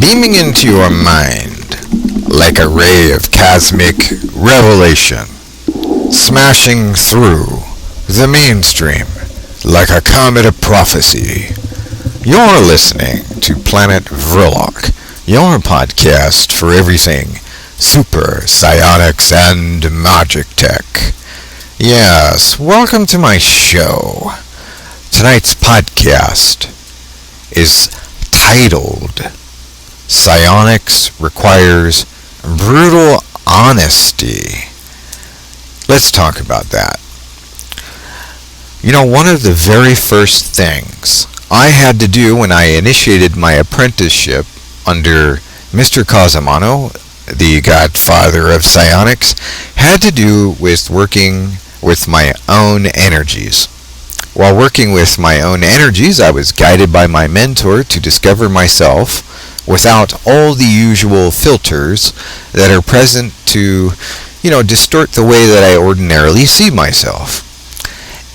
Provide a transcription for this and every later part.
beaming into your mind like a ray of cosmic revelation, smashing through the mainstream like a comet of prophecy. You're listening to Planet Vrilock, your podcast for everything super, psionics, and magic tech. Yes, welcome to my show. Tonight's podcast is titled Psionics Requires Brutal Honesty. Let's talk about that. You know, one of the very first things I had to do when I initiated my apprenticeship under Mr. Cosimano, the godfather of psionics, had to do with working with my own energies. While working with my own energies, I was guided by my mentor to discover myself without all the usual filters that are present to, distort the way that I ordinarily see myself.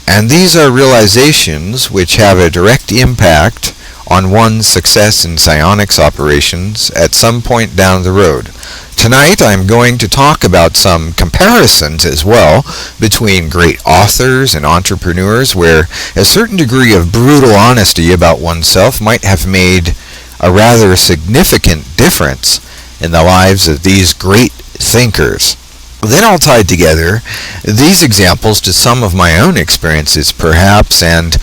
And these are realizations which have a direct impact on one's success in psionics operations at some point down the road. Tonight I'm going to talk about some comparisons as well between great authors and entrepreneurs where a certain degree of brutal honesty about oneself might have made a rather significant difference in the lives of these great thinkers. Then I'll tie together these examples to some of my own experiences perhaps, and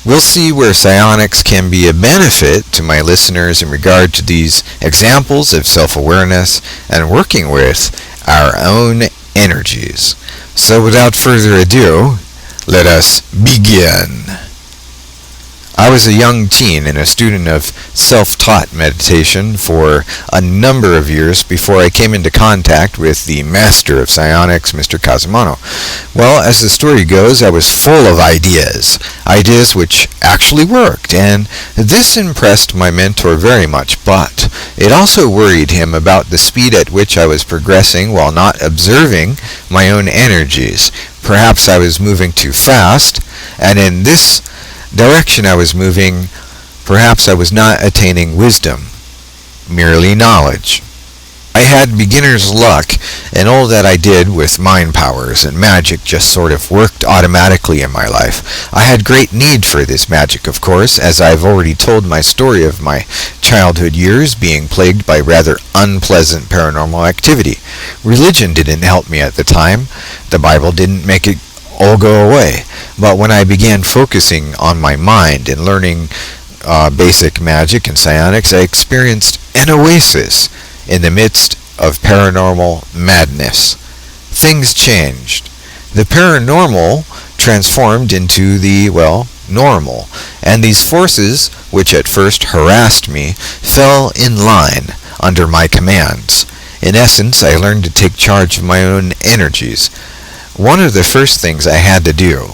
we'll see where psionics can be a benefit to my listeners in regard to these examples of self-awareness and working with our own energies. So without further ado, let us begin. I was a young teen and a student of self-taught meditation for a number of years before I came into contact with the master of psionics, Mr. Cosimano. Well, as the story goes, I was full of ideas which actually worked, and this impressed my mentor very much, but it also worried him about the speed at which I was progressing while not observing my own energies. Perhaps I was moving too fast, and in this direction I was moving, perhaps I was not attaining wisdom, merely knowledge. I had beginner's luck, and all that I did with mind powers and magic just sort of worked automatically in my life. I had great need for this magic, of course, as I've already told my story of my childhood years being plagued by rather unpleasant paranormal activity. Religion didn't help me at the time. The Bible didn't make it all go away. But when I began focusing on my mind and learning basic magic and psionics, I experienced an oasis in the midst of paranormal madness. Things changed. The paranormal transformed into the, normal, and these forces, which at first harassed me, fell in line under my commands. In essence, I learned to take charge of my own energies. One of the first things I had to do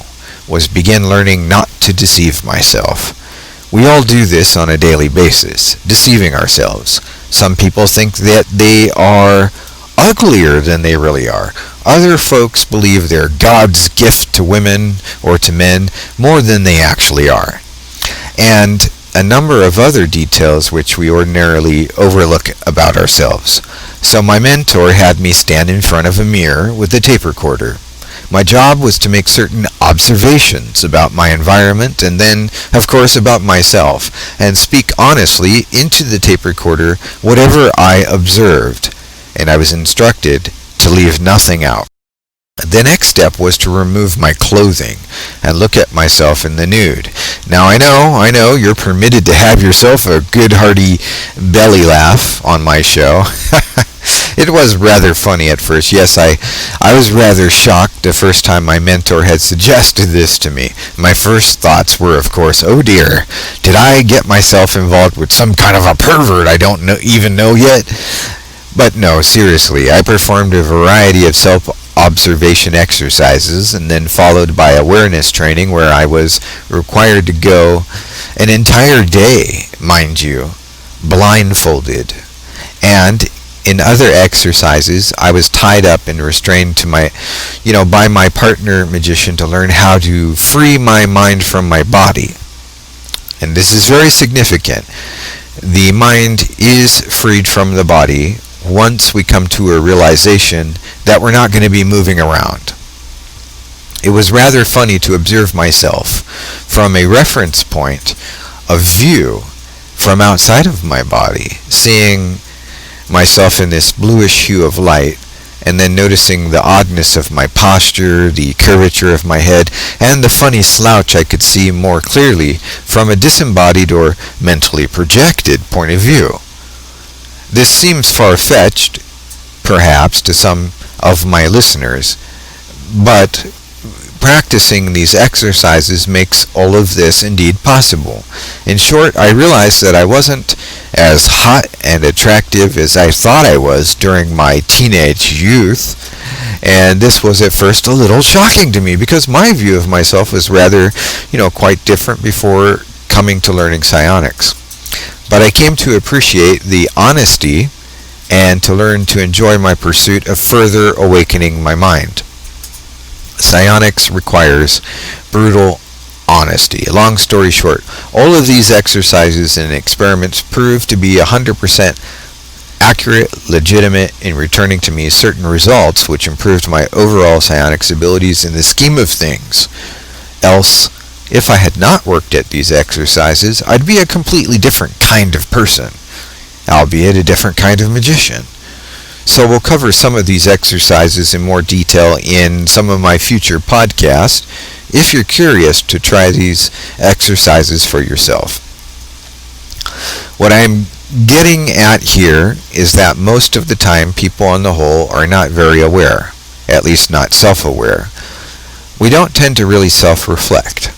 was begin learning not to deceive myself. We all do this on a daily basis, deceiving ourselves. Some people think that they are uglier than they really are. Other folks believe they're God's gift to women or to men more than they actually are. And a number of other details which we ordinarily overlook about ourselves. So my mentor had me stand in front of a mirror with a tape recorder. My job was to make certain observations about my environment and then, of course, about myself, and speak honestly into the tape recorder whatever I observed, and I was instructed to leave nothing out. The next step was to remove my clothing and look at myself in the nude. Now I know, you're permitted to have yourself a good hearty belly laugh on my show. It was rather funny at first. Yes, I was rather shocked the first time my mentor had suggested this to me. My first thoughts were, of course, oh dear, did I get myself involved with some kind of a pervert I don't even know yet? But no, seriously, I performed a variety of self-observation exercises and then followed by awareness training where I was required to go an entire day, mind you, blindfolded. And in other exercises, I was tied up and restrained to by my partner magician to learn how to free my mind from my body. And this is very significant. the mind is freed from the body once we come to a realization that we're not going to be moving around. It was rather funny to observe myself from a reference point of view from outside of my body, seeing myself in this bluish hue of light, and then noticing the oddness of my posture, the curvature of my head, and the funny slouch I could see more clearly from a disembodied or mentally projected point of view. This seems far-fetched, perhaps, to some of my listeners, but practicing these exercises makes all of this indeed possible. In short, I realized that I wasn't as hot and attractive as I thought I was during my teenage youth, and this was at first a little shocking to me because my view of myself was rather, quite different before coming to learning psionics. But I came to appreciate the honesty and to learn to enjoy my pursuit of further awakening my mind. Psionics requires brutal honesty. Long story short, all of these exercises and experiments proved to be 100% accurate, legitimate in returning to me certain results which improved my overall psionics abilities in the scheme of things. Else, if I had not worked at these exercises, I'd be a completely different kind of person, albeit a different kind of magician. So we'll cover some of these exercises in more detail in some of my future podcasts if you're curious to try these exercises for yourself. What I'm getting at here is that most of the time people on the whole are not very aware, at least not self-aware. We don't tend to really self-reflect.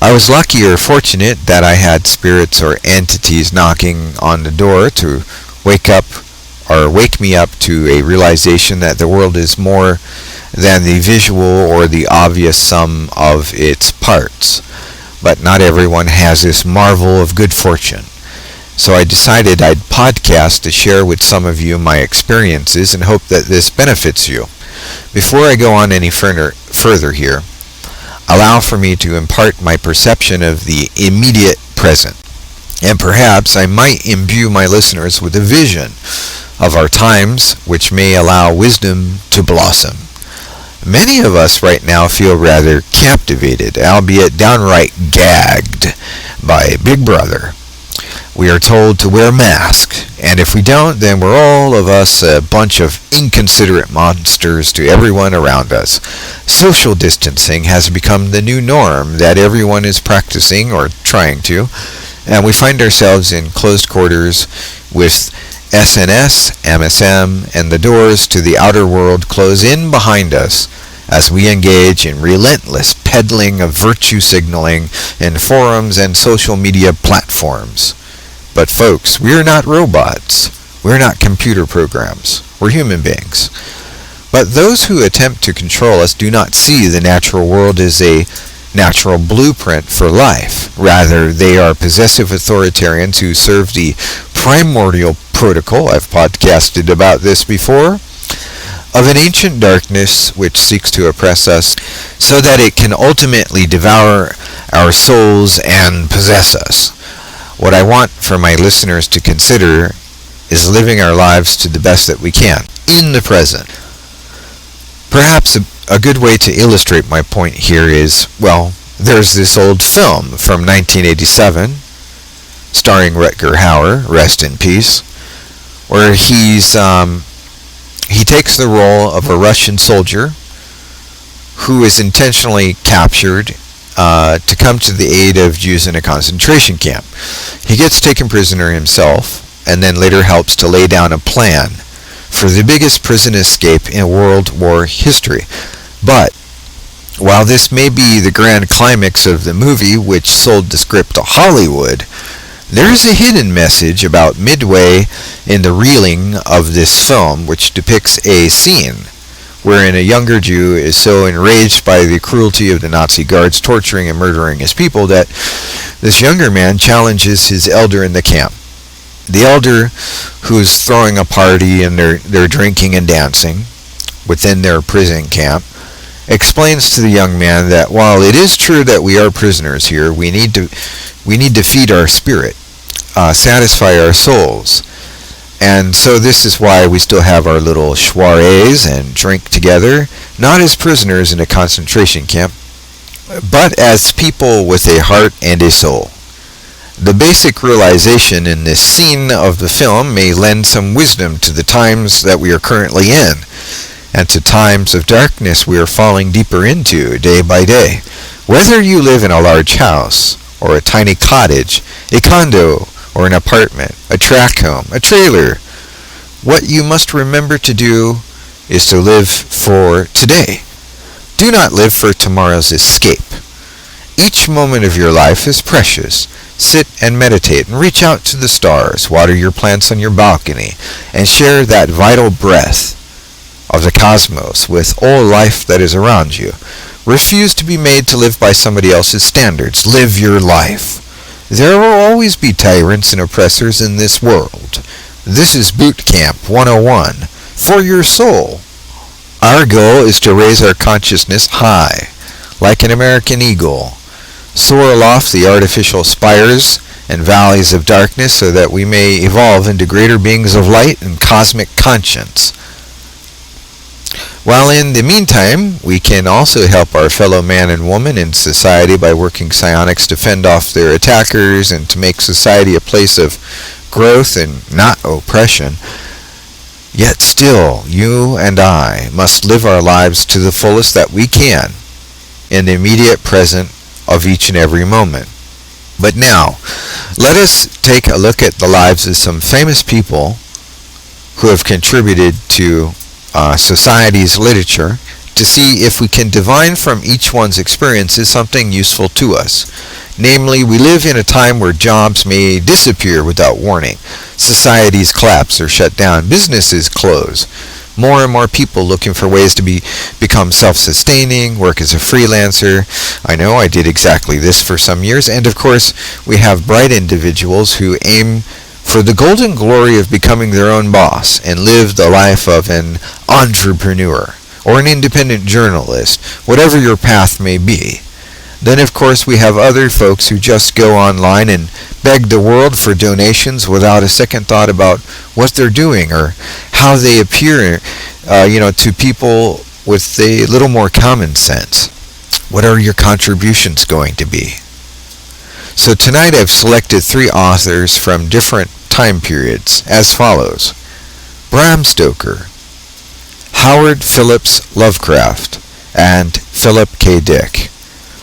I was lucky or fortunate that I had spirits or entities knocking on the door to wake me up to a realization that the world is more than the visual or the obvious sum of its parts. But not everyone has this marvel of good fortune. So I decided I'd podcast to share with some of you my experiences and hope that this benefits you. Before I go on any further here, allow for me to impart my perception of the immediate present. And perhaps I might imbue my listeners with a vision of our times which may allow wisdom to blossom. Many of us right now feel rather captivated, albeit downright gagged, by Big Brother. We are told to wear masks, and if we don't, then we're all of us a bunch of inconsiderate monsters to everyone around us. Social distancing has become the new norm that everyone is practicing or trying to, and we find ourselves in closed quarters with SNS, MSM, and the doors to the outer world close in behind us as we engage in relentless peddling of virtue signaling in forums and social media platforms. But folks, we're not robots. We're not computer programs. We're human beings. But those who attempt to control us do not see the natural world as a natural blueprint for life. Rather, they are possessive authoritarians who serve the primordial protocol, I've podcasted about this before, of an ancient darkness which seeks to oppress us so that it can ultimately devour our souls and possess us. What I want for my listeners to consider is living our lives to the best that we can, in the present. Perhaps a good way to illustrate my point here is, there's this old film from 1987, starring Rutger Hauer, rest in peace, where he takes the role of a Russian soldier who is intentionally captured to come to the aid of Jews in a concentration camp. He gets taken prisoner himself, and then later helps to lay down a plan for the biggest prison escape in World War history. But while this may be the grand climax of the movie which sold the script to Hollywood, there is a hidden message about midway in the reeling of this film which depicts a scene wherein a younger Jew is so enraged by the cruelty of the Nazi guards torturing and murdering his people that this younger man challenges his elder in the camp. The elder, who's throwing a party and they're drinking and dancing within their prison camp, explains to the young man that while it is true that we are prisoners here, we need to feed our spirit. satisfy our souls. And so this is why we still have our little soirees and drink together, not as prisoners in a concentration camp, but as people with a heart and a soul. The basic realization in this scene of the film may lend some wisdom to the times that we are currently in, and to times of darkness we are falling deeper into day by day. Whether you live in a large house, or a tiny cottage, a condo, or an apartment, a tract home, a trailer, what you must remember to do is to live for today. Do not live for tomorrow's escape. Each moment of your life is precious. Sit and meditate and reach out to the stars, water your plants on your balcony, and share that vital breath of the cosmos with all life that is around you. Refuse to be made to live by somebody else's standards. Live your life. There will always be tyrants and oppressors in this world. This is Boot Camp 101 for your soul. Our goal is to raise our consciousness high, like an American eagle. Soar aloft the artificial spires and valleys of darkness so that we may evolve into greater beings of light and cosmic conscience. While in the meantime, we can also help our fellow man and woman in society by working psionics to fend off their attackers and to make society a place of growth and not oppression. Yet still, you and I must live our lives to the fullest that we can in the immediate present of each and every moment. But now, let us take a look at the lives of some famous people who have contributed to society's literature to see if we can divine from each one's experiences something useful to us. Namely, we live in a time where jobs may disappear without warning. Societies collapse or shut down. Businesses close. More and more people looking for ways to become self-sustaining, work as a freelancer. I know I did exactly this for some years. And of course, we have bright individuals who aim for the golden glory of becoming their own boss and live the life of an entrepreneur or an independent journalist, whatever your path may be. Then of course we have other folks who just go online and beg the world for donations without a second thought about what they're doing or how they appear, to people with a little more common sense. What are your contributions going to be? So tonight I've selected 3 authors from different time periods as follows: Bram Stoker, Howard Phillips Lovecraft, and Philip K. Dick.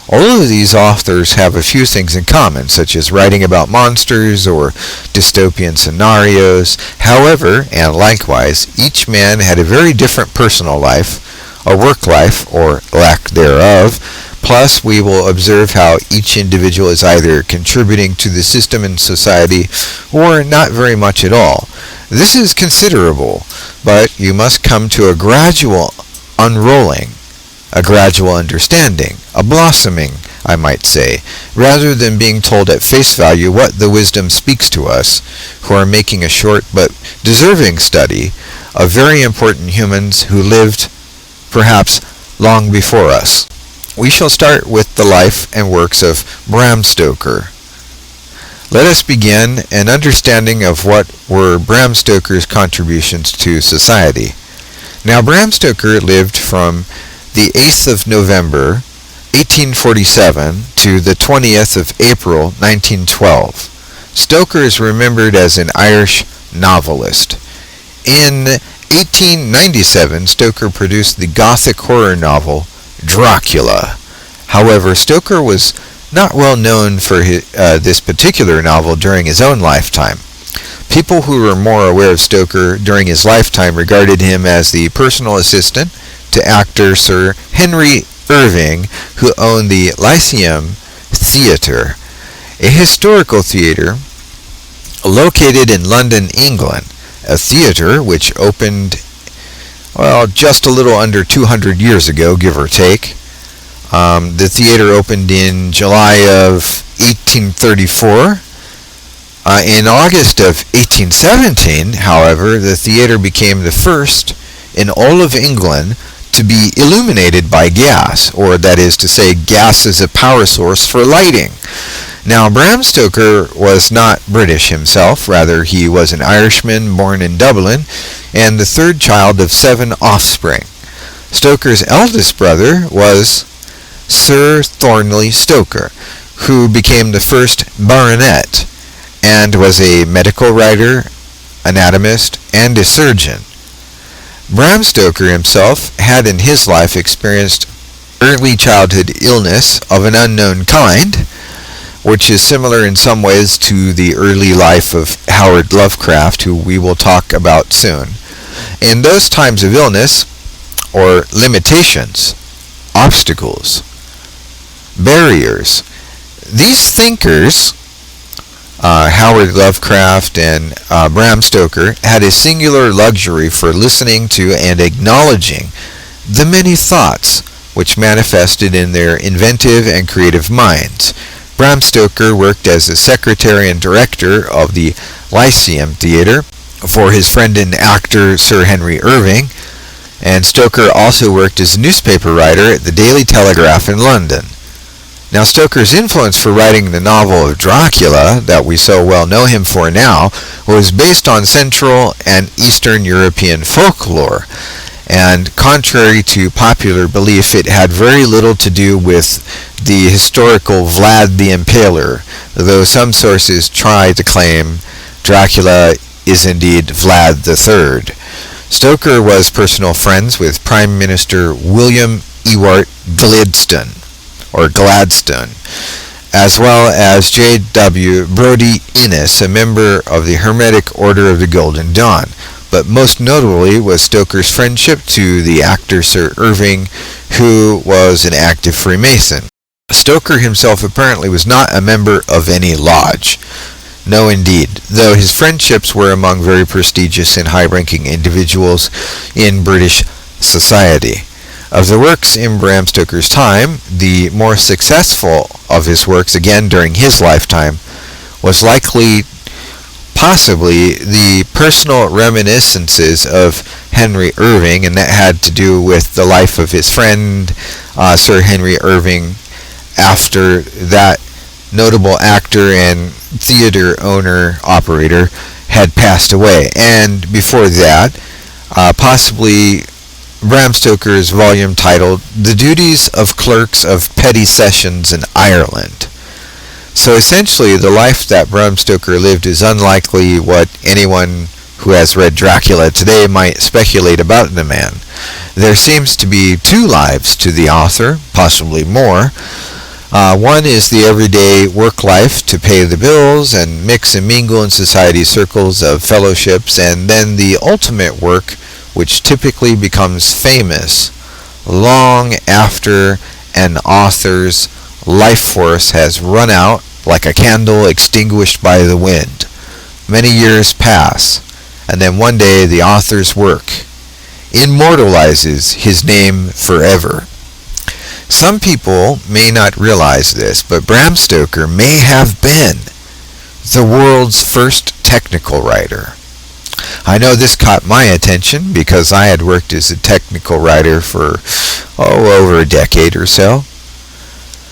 All of these authors have a few things in common, such as writing about monsters or dystopian scenarios. However, and likewise, each man had a very different personal life, a work life, or lack thereof. Plus, we will observe how each individual is either contributing to the system and society or not very much at all. This is considerable, but you must come to a gradual unrolling, a gradual understanding, a blossoming, I might say, rather than being told at face value what the wisdom speaks to us, who are making a short but deserving study of very important humans who lived perhaps long before us. We shall start with the life and works of Bram Stoker. Let us begin an understanding of what were Bram Stoker's contributions to society. Now, Bram Stoker lived from the 8th of November, 1847 to the 20th of April, 1912. Stoker is remembered as an Irish novelist. In 1897, Stoker produced the Gothic horror novel Dracula. However, Stoker was not well known for this particular novel during his own lifetime. People who were more aware of Stoker during his lifetime regarded him as the personal assistant to actor Sir Henry Irving, who owned the Lyceum Theatre, a historical theatre located in London, England, a theatre which opened just a little under 200 years ago, give or take. The theater opened in July of 1834. In August of 1817, however, the theater became the first in all of England to be illuminated by gas, or that is to say, gas is a power source for lighting. Now, Bram Stoker was not British himself, rather he was an Irishman born in Dublin, and the third child of 7 offspring. Stoker's eldest brother was Sir Thornley Stoker, who became the first baronet, and was a medical writer, anatomist, and a surgeon. Bram Stoker himself had in his life experienced early childhood illness of an unknown kind, which is similar in some ways to the early life of Howard Lovecraft, who we will talk about soon. In those times of illness, or limitations, obstacles, barriers, these thinkers, Howard Lovecraft and Bram Stoker, had a singular luxury for listening to and acknowledging the many thoughts which manifested in their inventive and creative minds. Bram Stoker worked as a secretary and director of the Lyceum Theatre for his friend and actor Sir Henry Irving, and Stoker also worked as a newspaper writer at the Daily Telegraph in London. Now, Stoker's influence for writing the novel of Dracula, that we so well know him for now, was based on Central and Eastern European folklore, and contrary to popular belief, it had very little to do with the historical Vlad the Impaler, though some sources try to claim Dracula is indeed Vlad III. Stoker was personal friends with Prime Minister William Ewart Gladstone, as well as J.W. Brodie Innes, a member of the Hermetic Order of the Golden Dawn. But most notably was Stoker's friendship to the actor Sir Irving, who was an active Freemason. Stoker himself apparently was not a member of any lodge. No, indeed, though his friendships were among very prestigious and high-ranking individuals in British society. Of the works in Bram Stoker's time, the more successful of his works, again during his lifetime, was likely possibly the personal reminiscences of Henry Irving, and that had to do with the life of his friend Sir Henry Irving after that notable actor and theater owner-operator had passed away. And before that, possibly Bram Stoker's volume titled The Duties of Clerks of Petty Sessions in Ireland. So essentially, the life that Bram Stoker lived is unlikely what anyone who has read Dracula today might speculate about the man. There seems to be 2 lives to the author, possibly more. One is the everyday work life to pay the bills and mix and mingle in society circles of fellowships, and then the ultimate work, which typically becomes famous long after an author's life force has run out like a candle extinguished by the wind. Many years pass, and then one day the author's work immortalizes his name forever. Some people may not realize this, but Bram Stoker may have been the world's first technical writer. I know this caught my attention because I had worked as a technical writer for over a decade or so.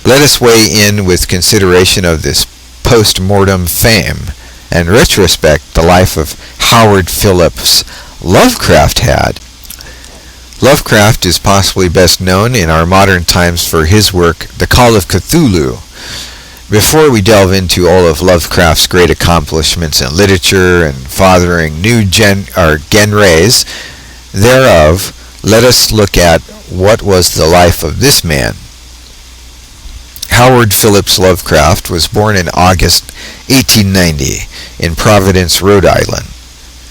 Let us weigh in with consideration of this post-mortem fame and retrospect the life of Howard Phillips Lovecraft had. Lovecraft is possibly best known in our modern times for his work, The Call of Cthulhu. Before we delve into all of Lovecraft's great accomplishments in literature and fathering new genres thereof, let us look at what was the life of this man. Howard Phillips Lovecraft was born in August 1890 in Providence, Rhode Island.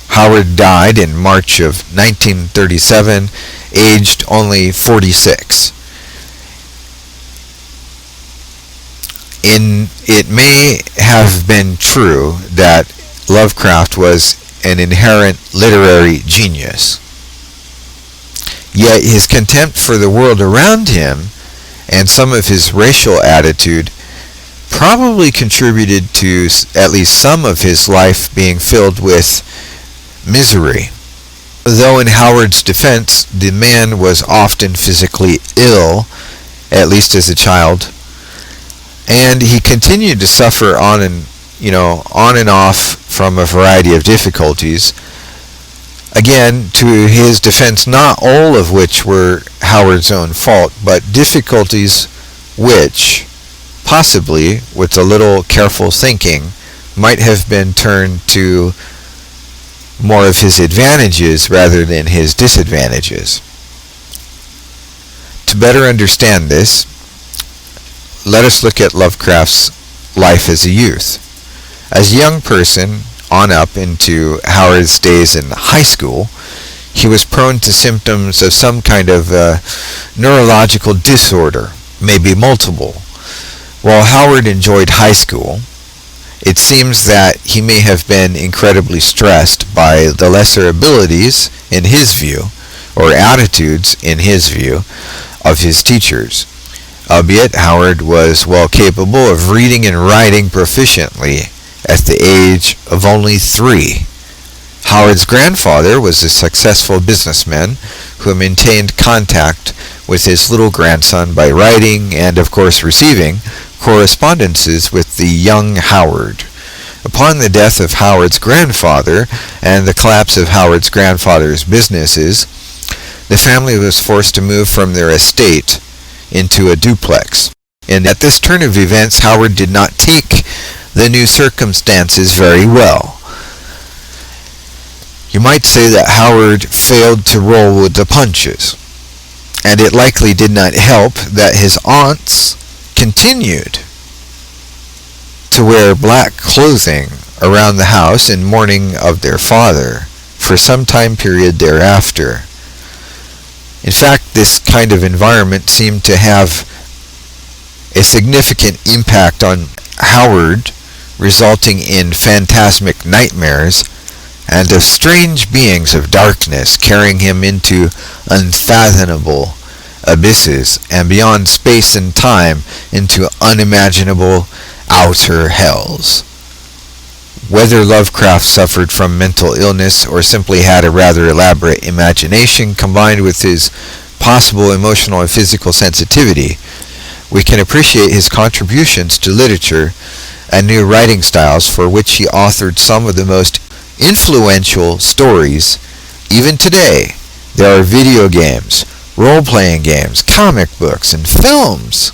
Howard died in March of 1937, aged only 46. It may have been true that Lovecraft was an inherent literary genius. Yet his contempt for the world around him and some of his racial attitude probably contributed to at least some of his life being filled with misery. Though in Howard's defense, the man was often physically ill, at least as a child, and he continued to suffer on and off from a variety of difficulties. Again, to his defense, not all of which were Howard's own fault, but difficulties which, possibly, with a little careful thinking, might have been turned to more of his advantages rather than his disadvantages. To better understand this, let us look at Lovecraft's life as a youth. As a young person, on up into Howard's days in high school, he was prone to symptoms of some kind of neurological disorder, maybe multiple. While Howard enjoyed high school, it seems that he may have been incredibly stressed by the lesser abilities, in his view, or attitudes, in his view, of his teachers. Albeit Howard was well capable of reading and writing proficiently at the age of only 3. Howard's grandfather was a successful businessman who maintained contact with his little grandson by writing and, of course, receiving correspondences with the young Howard. Upon the death of Howard's grandfather and the collapse of Howard's grandfather's businesses, the family was forced to move from their estate into a duplex. And at this turn of events, Howard did not take the new circumstances very well. You might say that Howard failed to roll with the punches, and it likely did not help that his aunts continued to wear black clothing around the house in mourning of their father for some time period thereafter. In fact, this kind of environment seemed to have a significant impact on Howard, resulting in phantasmic nightmares and of strange beings of darkness carrying him into unfathomable abysses and beyond space and time into unimaginable outer hells. Whether Lovecraft suffered from mental illness or simply had a rather elaborate imagination combined with his possible emotional and physical sensitivity, we can appreciate his contributions to literature and new writing styles for which he authored some of the most influential stories. Even today, there are video games, role-playing games, comic books, and films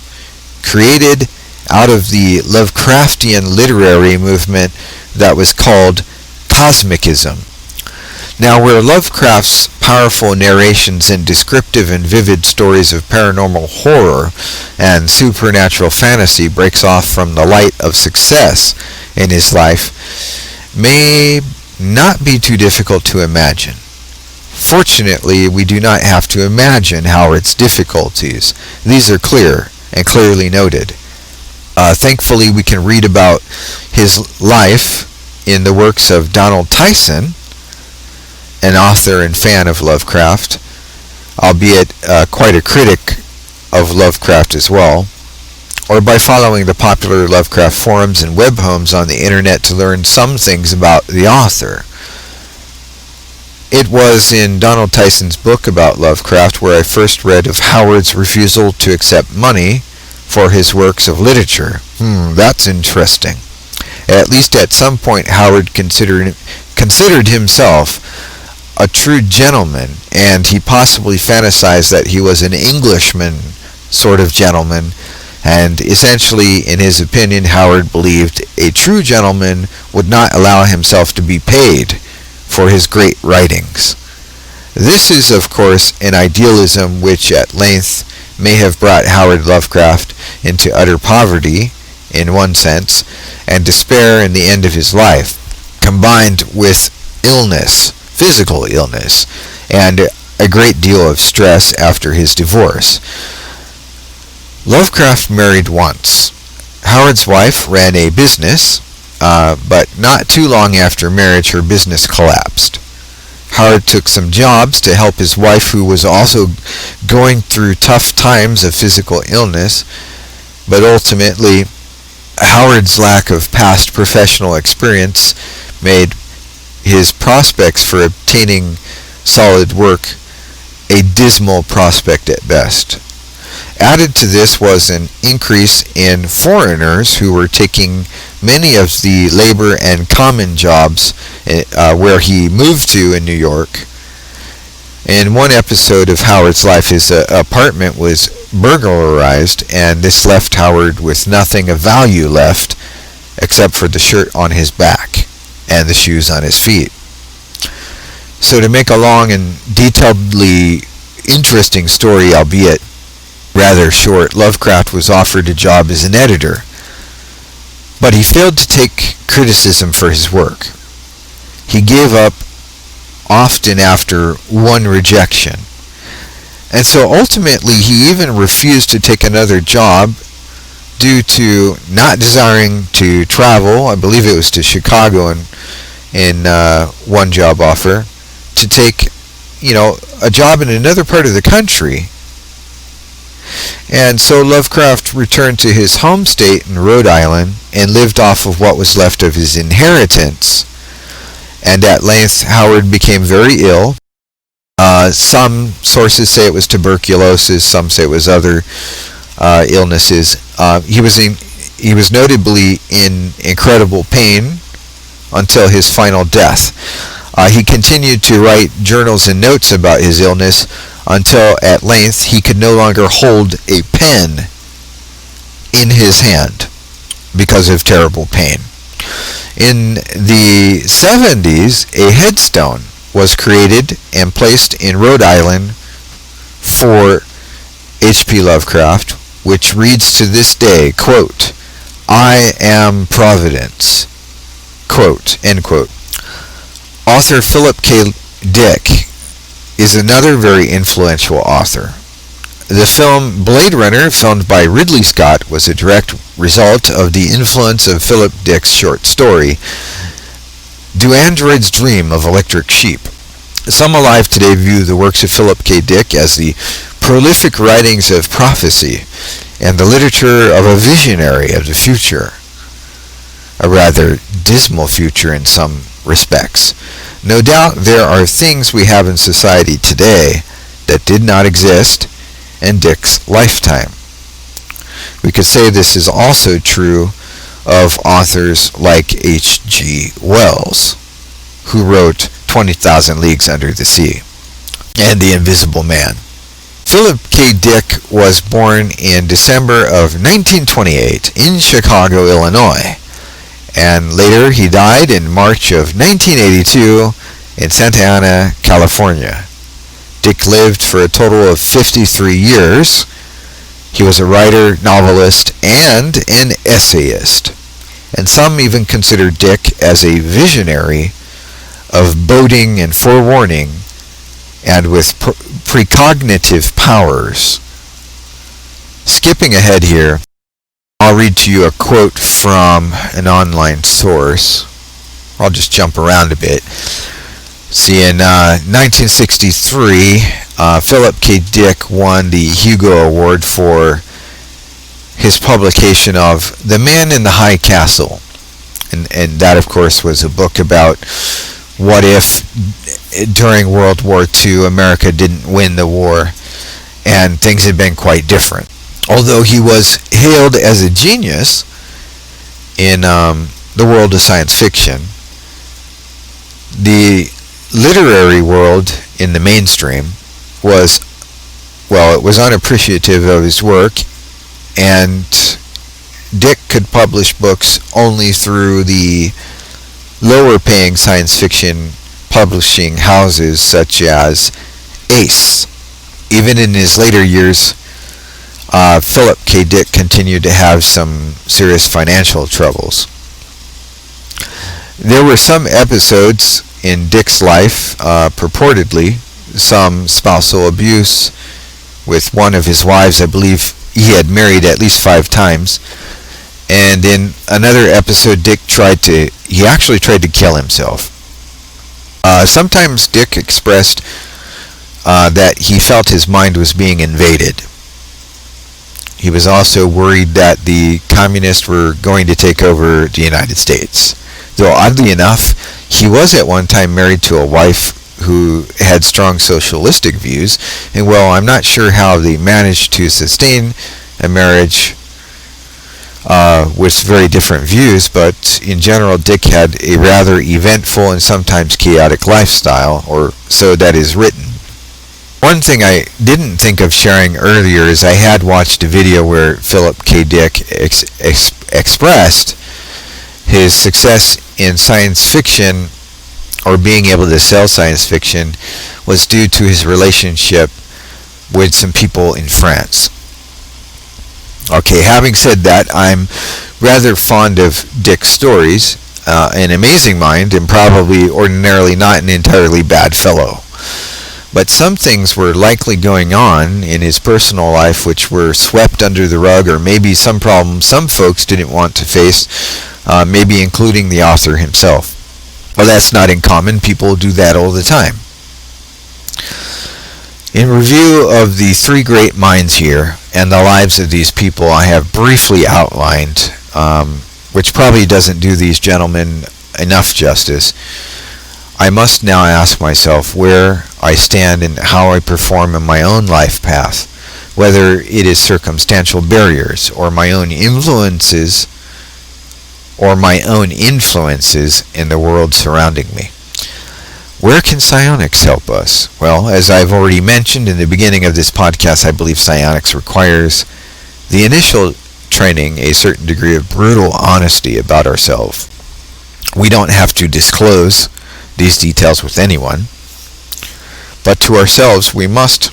created out of the Lovecraftian literary movement that was called Cosmicism. Now, where Lovecraft's powerful narrations and descriptive and vivid stories of paranormal horror and supernatural fantasy breaks off from the light of success in his life may not be too difficult to imagine. Fortunately, we do not have to imagine Howard's difficulties. These are clear and clearly noted. Thankfully, we can read about his life in the works of Donald Tyson, an author and fan of Lovecraft, albeit quite a critic of Lovecraft as well, or by following the popular Lovecraft forums and web homes on the internet to learn some things about the author. It was in Donald Tyson's book about Lovecraft where I first read of Howard's refusal to accept money for his works of literature. That's interesting. At least at some point Howard considered himself a true gentleman, and he possibly fantasized that he was an Englishman sort of gentleman, and essentially, in his opinion, Howard believed a true gentleman would not allow himself to be paid for his great writings. This is, of course, an idealism which at length may have brought Howard Lovecraft into utter poverty, in one sense, and despair in the end of his life, combined with illness, physical illness, and a great deal of stress after his divorce. Lovecraft married once. Howard's wife ran a business, but not too long after marriage her business collapsed. Howard took some jobs to help his wife, who was also going through tough times of physical illness, but ultimately Howard's lack of past professional experience made his prospects for obtaining solid work a dismal prospect at best. Added to this was an increase in foreigners who were taking many of the labor and common jobs where he moved to in New York. In one episode of Howard's life, his apartment was burglarized, and this left Howard with nothing of value left except for the shirt on his back and the shoes on his feet. So to make a long and detailedly interesting story, albeit rather short, Lovecraft was offered a job as an editor, but he failed to take criticism for his work. He gave up often after one rejection, and so ultimately he even refused to take another job due to not desiring to travel. I believe it was to Chicago in one job offer, to take a job in another part of the country. And so Lovecraft returned to his home state in Rhode Island and lived off of what was left of his inheritance. And at length, Howard became very ill. Some sources say it was tuberculosis, some say it was other illnesses. He was notably in incredible pain until his final death. He continued to write journals and notes about his illness until at length he could no longer hold a pen in his hand because of terrible pain. In the 70s, a headstone was created and placed in Rhode Island for H.P. Lovecraft, which reads to this day, quote, "I am Providence," quote, end quote. Author Philip K. Dick is another very influential author. The film Blade Runner, filmed by Ridley Scott, was a direct result of the influence of Philip Dick's short story, Do Androids Dream of Electric Sheep? Some alive today view the works of Philip K. Dick as the prolific writings of prophecy and the literature of a visionary of the future, a rather dismal future in some respects. No doubt there are things we have in society today that did not exist in Dick's lifetime. We could say this is also true of authors like H.G. Wells, who wrote 20,000 Leagues Under the Sea and The Invisible Man. Philip K. Dick was born in December of 1928 in Chicago, Illinois, and later he died in March of 1982 in Santa Ana, California. Dick lived for a total of 53 years. He was a writer, novelist, and an essayist. And some even consider Dick as a visionary of boding and forewarning, and with precognitive powers. Skipping ahead here, I'll read to you a quote from an online source. I'll just jump around a bit. See, in 1963, Philip K. Dick won the Hugo Award for his publication of The Man in the High Castle. And that, of course, was a book about what if during World War II America didn't win the war and things had been quite different. Although he was hailed as a genius in the world of science fiction, the literary world in the mainstream was unappreciative of his work, and Dick could publish books only through the lower paying science fiction publishing houses such as Ace. Even in his later years, Philip K. Dick continued to have some serious financial troubles. There were some episodes in Dick's life, purportedly, some spousal abuse with one of his wives. I believe he had married at least 5 times. And in another episode, Dick actually tried to kill himself. Sometimes Dick expressed that he felt his mind was being invaded. He was also worried that the communists were going to take over the United States. Though oddly enough, he was at one time married to a wife who had strong socialistic views, and well, I'm not sure how they managed to sustain a marriage with very different views, but in general, Dick had a rather eventful and sometimes chaotic lifestyle, or so that is written. One thing I didn't think of sharing earlier is I had watched a video where Philip K. Dick expressed his success in science fiction, or being able to sell science fiction, was due to his relationship with some people in France. Okay, having said that, I'm rather fond of Dick's stories, an amazing mind, and probably ordinarily not an entirely bad fellow. But some things were likely going on in his personal life which were swept under the rug, or maybe some problems some folks didn't want to face, maybe including the author himself. Well, that's not uncommon. People do that all the time. In review of the three great minds here and the lives of these people I have briefly outlined, which probably doesn't do these gentlemen enough justice, I must now ask myself where I stand and how I perform in my own life path, whether it is circumstantial barriers or my own influences in the world surrounding me. Where can psionics help us? Well, as I've already mentioned in the beginning of this podcast, I believe psionics requires the initial training a certain degree of brutal honesty about ourselves. We don't have to disclose these details with anyone, but to ourselves we must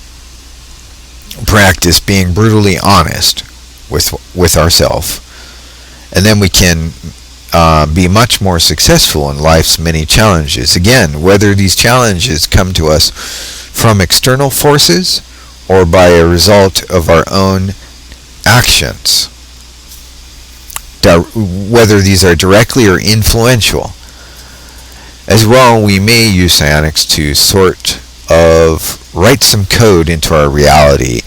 practice being brutally honest with ourselves, and then we can be much more successful in life's many challenges. Again, whether these challenges come to us from external forces or by a result of our own actions, whether these are directly or influential. As well, we may use psionics to sort of write some code into our reality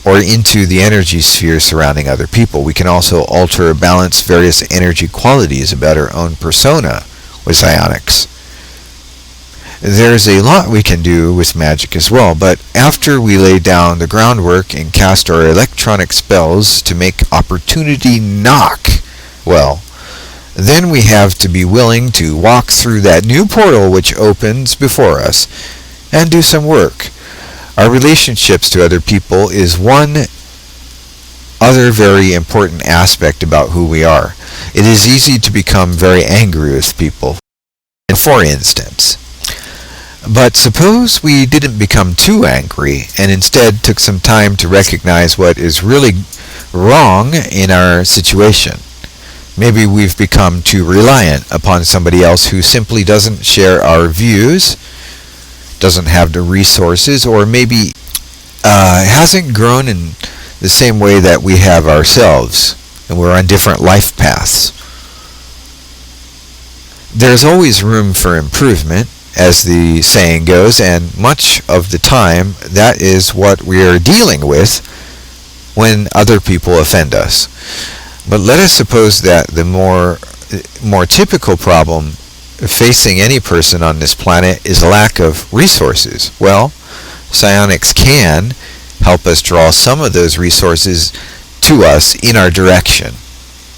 or into the energy sphere surrounding other people. We can also alter or balance various energy qualities about our own persona with psionics. There's a lot we can do with magic as well, but after we lay down the groundwork and cast our electronic spells to make opportunity knock, well, then we have to be willing to walk through that new portal which opens before us and do some work. Our relationships to other people is one other very important aspect about who we are. It is easy to become very angry with people, for instance. But suppose we didn't become too angry and instead took some time to recognize what is really wrong in our situation. Maybe we've become too reliant upon somebody else who simply doesn't share our views, doesn't have the resources, or maybe hasn't grown in the same way that we have ourselves, and we're on different life paths. There's always room for improvement, as the saying goes, and much of the time that is what we are dealing with when other people offend us. But let us suppose that the more typical problem facing any person on this planet is a lack of resources. Well, psionics can help us draw some of those resources to us in our direction.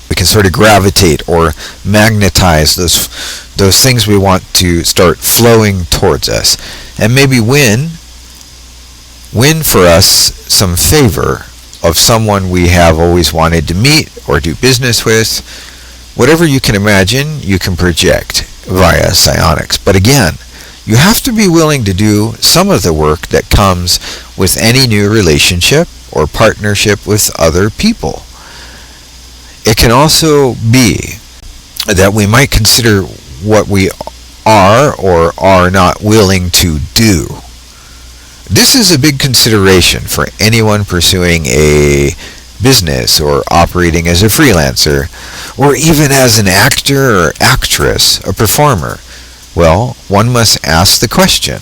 We can sort of gravitate or magnetize those things we want to start flowing towards us, and maybe win for us some favor of someone we have always wanted to meet or do business with. Whatever you can imagine, you can project via psionics. But again, you have to be willing to do some of the work that comes with any new relationship or partnership with other people. It can also be that we might consider what we are or are not willing to do. This is a big consideration for anyone pursuing a business or operating as a freelancer, or even as an actor or actress, a performer. Well, one must ask the question,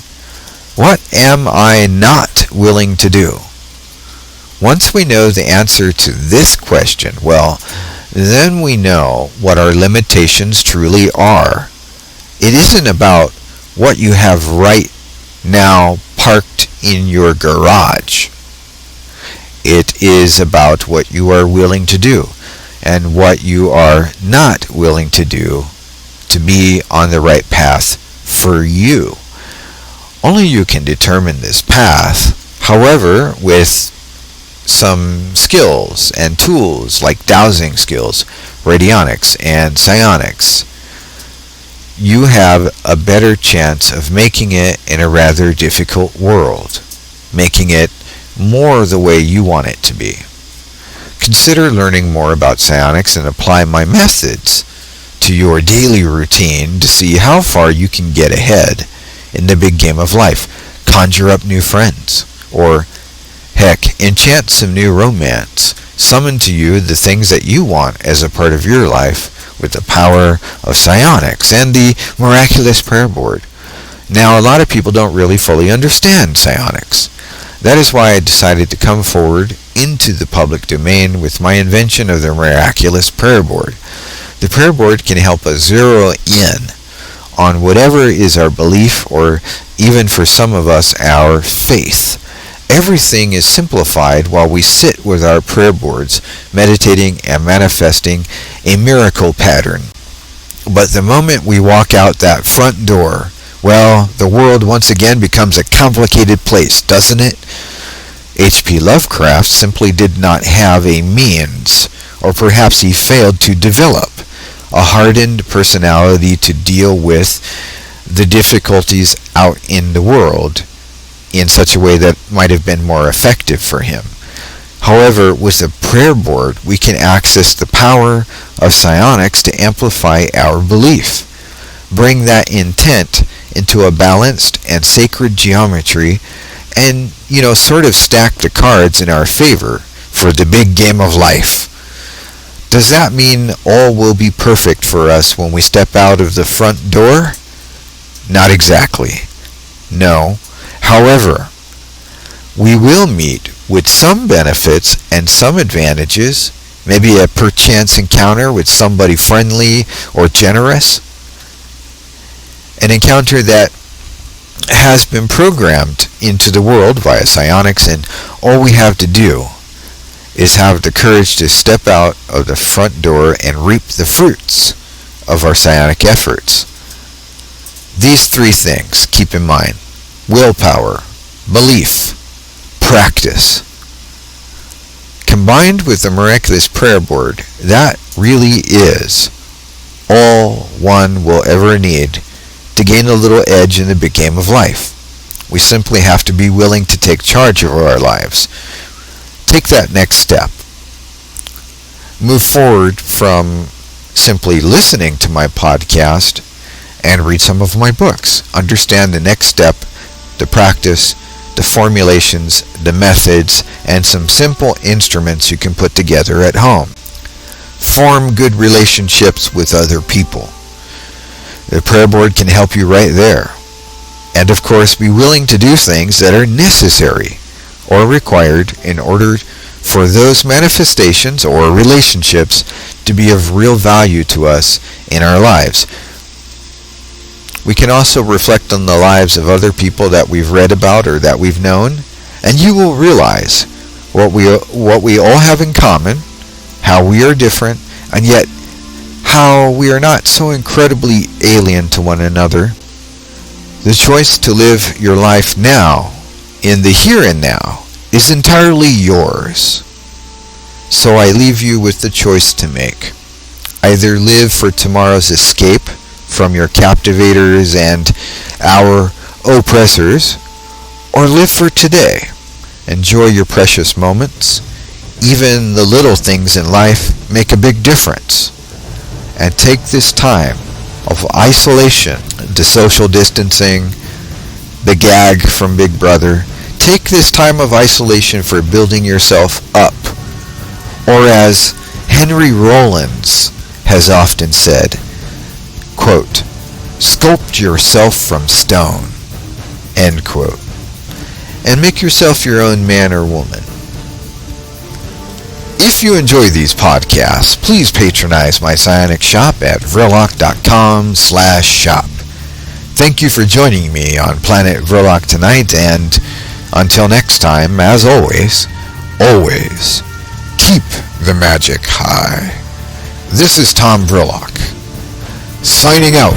what am I not willing to do? Once we know the answer to this question, well, then we know what our limitations truly are. It isn't about what you have right now parked in your garage. It is about what you are willing to do and what you are not willing to do to be on the right path for you. Only you can determine this path. However, with some skills and tools like dowsing skills, radionics, and psionics, you have a better chance of making it in a rather difficult world, making it more the way you want it to be. Consider learning more about psionics and apply my methods to your daily routine to see how far you can get ahead in the big game of life. Conjure up new friends, or heck, enchant some new romance. Summon to you the things that you want as a part of your life with the power of psionics and the miraculous prayer board. Now, a lot of people don't really fully understand psionics. That is why I decided to come forward into the public domain with my invention of the miraculous prayer board. The prayer board can help us zero in on whatever is our belief, or even for some of us, our faith. Everything is simplified while we sit with our prayer boards, meditating and manifesting a miracle pattern. But the moment we walk out that front door, well, the world once again becomes a complicated place, doesn't it? H.P. Lovecraft simply did not have a means, or perhaps he failed to develop a hardened personality to deal with the difficulties out in the world in such a way that might have been more effective for him. However, with the prayer board, we can access the power of psionics to amplify our belief, bring that intent into a balanced and sacred geometry, and, sort of stack the cards in our favor for the big game of life. Does that mean all will be perfect for us when we step out of the front door? Not exactly. No. However, we will meet with some benefits and some advantages, maybe a perchance encounter with somebody friendly or generous, an encounter that has been programmed into the world via psionics, and all we have to do is have the courage to step out of the front door and reap the fruits of our psionic efforts. These three things, keep in mind: willpower, belief, practice. Combined with the miraculous prayer board, that really is all one will ever need to gain a little edge in the big game of life. We simply have to be willing to take charge of our lives. Take that next step. Move forward from simply listening to my podcast and read some of my books. Understand the next step, the practice, the formulations, the methods, and some simple instruments you can put together at home. Form good relationships with other people. The prayer board can help you right there. And of course, be willing to do things that are necessary or required in order for those manifestations or relationships to be of real value to us in our lives. We can also reflect on the lives of other people that we've read about or that we've known, and you will realize what we all have in common, how we are different, and yet how we are not so incredibly alien to one another. The choice to live your life now, in the here and now, is entirely yours. So I leave you with the choice to make. Either live for tomorrow's escape from your captivators and our oppressors, or live for today. Enjoy your precious moments. Even the little things in life make a big difference. And take this time of isolation, the social distancing, the gag from Big Brother. Take this time of isolation for building yourself up. Or as Henry Rollins has often said, quote, "Sculpt yourself from stone," end quote. And make yourself your own man or woman. If you enjoy these podcasts, please patronize my psionic shop at vrilock.com/shop. Thank you for joining me on Planet Vrilock tonight, and until next time, as always, always keep the magic high. This is Tom Vrilock, signing out